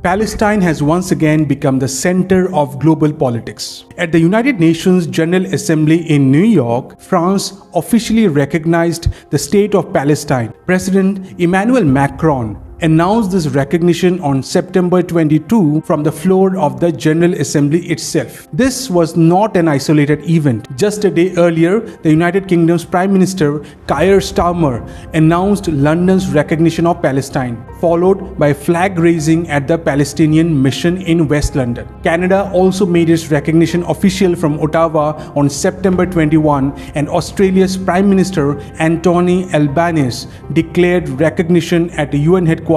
Palestine has once again become the center of global politics. At the United Nations General Assembly in New York, France officially recognized the State of Palestine. President Emmanuel Macron announced this recognition on September 22 from the floor of the General Assembly itself. This was not an isolated event. Just a day earlier, the United Kingdom's Prime Minister Keir Starmer announced London's recognition of Palestine, followed by flag raising at the Palestinian mission in West London. Canada also made its recognition official from Ottawa on September 21, and Australia's Prime Minister Anthony Albanese declared recognition at the UN headquarters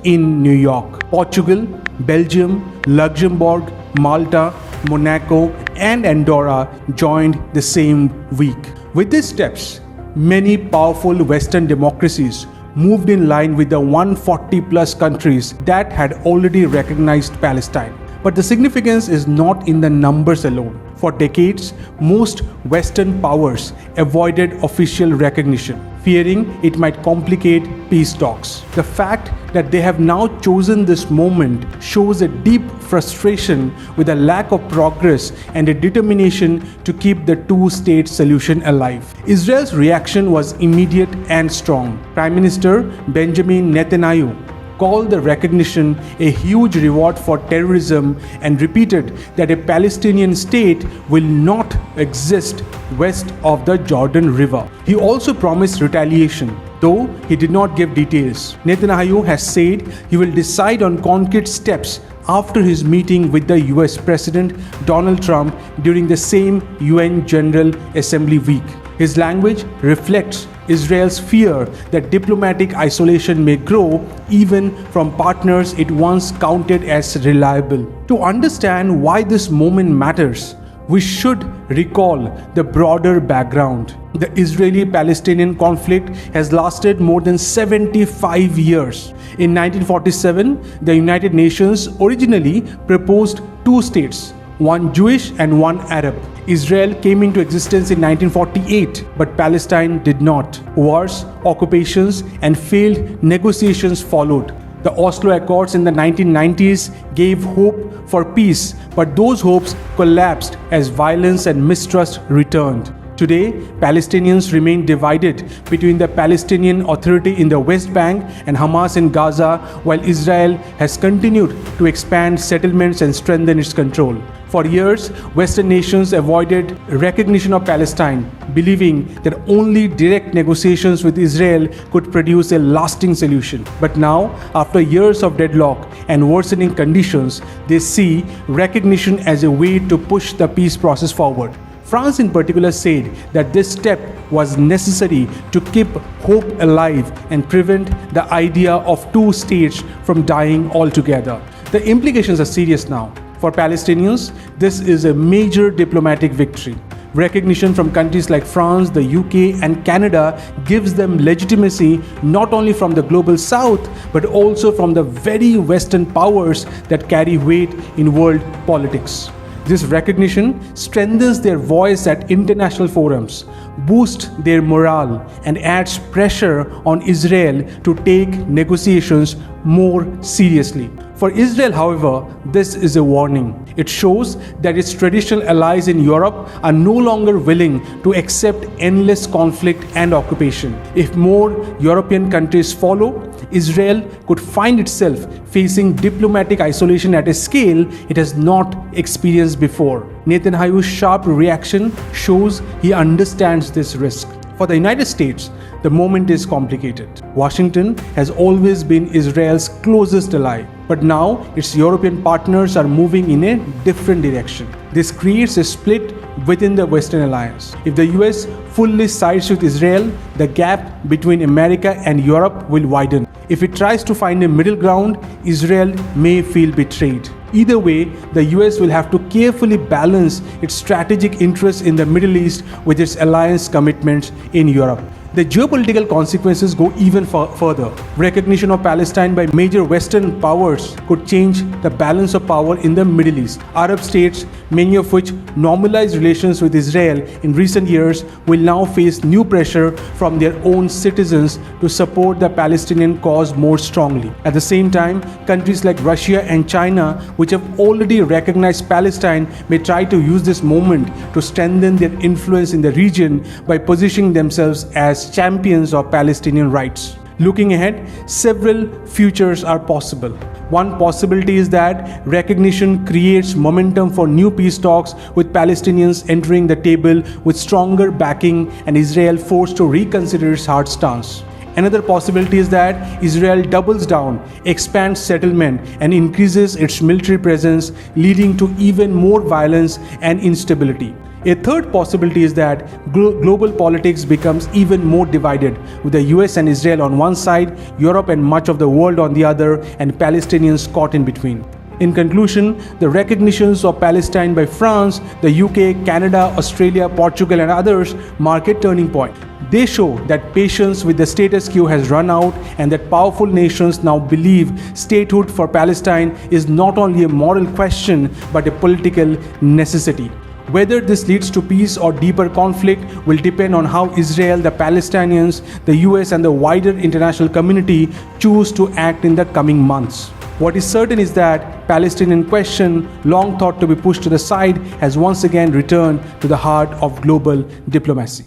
in New York. Portugal, Belgium, Luxembourg, Malta, Monaco, and Andorra joined the same week. With these steps, many powerful Western democracies moved in line with the 140 plus countries that had already recognized Palestine. But the significance is not in the numbers alone. For decades, most Western powers avoided official recognition, fearing it might complicate peace talks. The fact that they have now chosen this moment shows a deep frustration with a lack of progress and a determination to keep the two-state solution alive. Israel's reaction was immediate and strong. Prime Minister Benjamin Netanyahu called the recognition a huge reward for terrorism and repeated that a Palestinian state will not exist west of the Jordan River. He also promised retaliation, though he did not give details. Netanyahu has said he will decide on concrete steps after his meeting with the US President Donald Trump during the same UN General Assembly week. His language reflects Israel's fear that diplomatic isolation may grow even from partners it once counted as reliable. To understand why this moment matters, we should recall the broader background. The Israeli-Palestinian conflict has lasted more than 75 years. In 1947, the United Nations originally proposed two states, one Jewish and one Arab. Israel came into existence in 1948, but Palestine did not. Wars, occupations, and failed negotiations followed. The Oslo Accords in the 1990s gave hope for peace, but those hopes collapsed as violence and mistrust returned. Today, Palestinians remain divided between the Palestinian Authority in the West Bank and Hamas in Gaza, while Israel has continued to expand settlements and strengthen its control. For years, Western nations avoided recognition of Palestine, believing that only direct negotiations with Israel could produce a lasting solution. But now, after years of deadlock and worsening conditions, they see recognition as a way to push the peace process forward. France in particular said that this step was necessary to keep hope alive and prevent the idea of two states from dying altogether. The implications are serious now. For Palestinians, this is a major diplomatic victory. Recognition from countries like France, the UK, and Canada gives them legitimacy not only from the global south, but also from the very Western powers that carry weight in world politics. This recognition strengthens their voice at international forums, boosts their morale, and adds pressure on Israel to take negotiations more seriously. For Israel, however, this is a warning. It shows that its traditional allies in Europe are no longer willing to accept endless conflict and occupation. If more European countries follow, Israel could find itself facing diplomatic isolation at a scale it has not experienced before. Netanyahu's sharp reaction shows he understands this risk. For the United States, the moment is complicated. Washington has always been Israel's closest ally, but now its European partners are moving in a different direction. This creates a split within the Western alliance. If the US fully sides with Israel, the gap between America and Europe will widen. If it tries to find a middle ground, Israel may feel betrayed. Either way, the US will have to carefully balance its strategic interests in the Middle East with its alliance commitments in Europe. The geopolitical consequences go even further. Recognition of Palestine by major Western powers could change the balance of power in the Middle East. Arab states, many of which normalized relations with Israel in recent years, will now face new pressure from their own citizens to support the Palestinian cause more strongly. At the same time, countries like Russia and China, which have already recognized Palestine, may try to use this moment to strengthen their influence in the region by positioning themselves as champions of Palestinian rights. Looking ahead, several futures are possible. One possibility is that recognition creates momentum for new peace talks, with Palestinians entering the table with stronger backing and Israel forced to reconsider its hard stance. Another possibility is that Israel doubles down, expands settlement, and increases its military presence, leading to even more violence and instability. A third possibility is that global politics becomes even more divided, with the US and Israel on one side, Europe and much of the world on the other, and Palestinians caught in between. In conclusion, the recognitions of Palestine by France, the UK, Canada, Australia, Portugal, and others mark a turning point. They show that patience with the status quo has run out and that powerful nations now believe statehood for Palestine is not only a moral question but a political necessity. Whether this leads to peace or deeper conflict will depend on how Israel, the Palestinians, the US, and the wider international community choose to act in the coming months. What is certain is that Palestinian question, long thought to be pushed to the side, has once again returned to the heart of global diplomacy.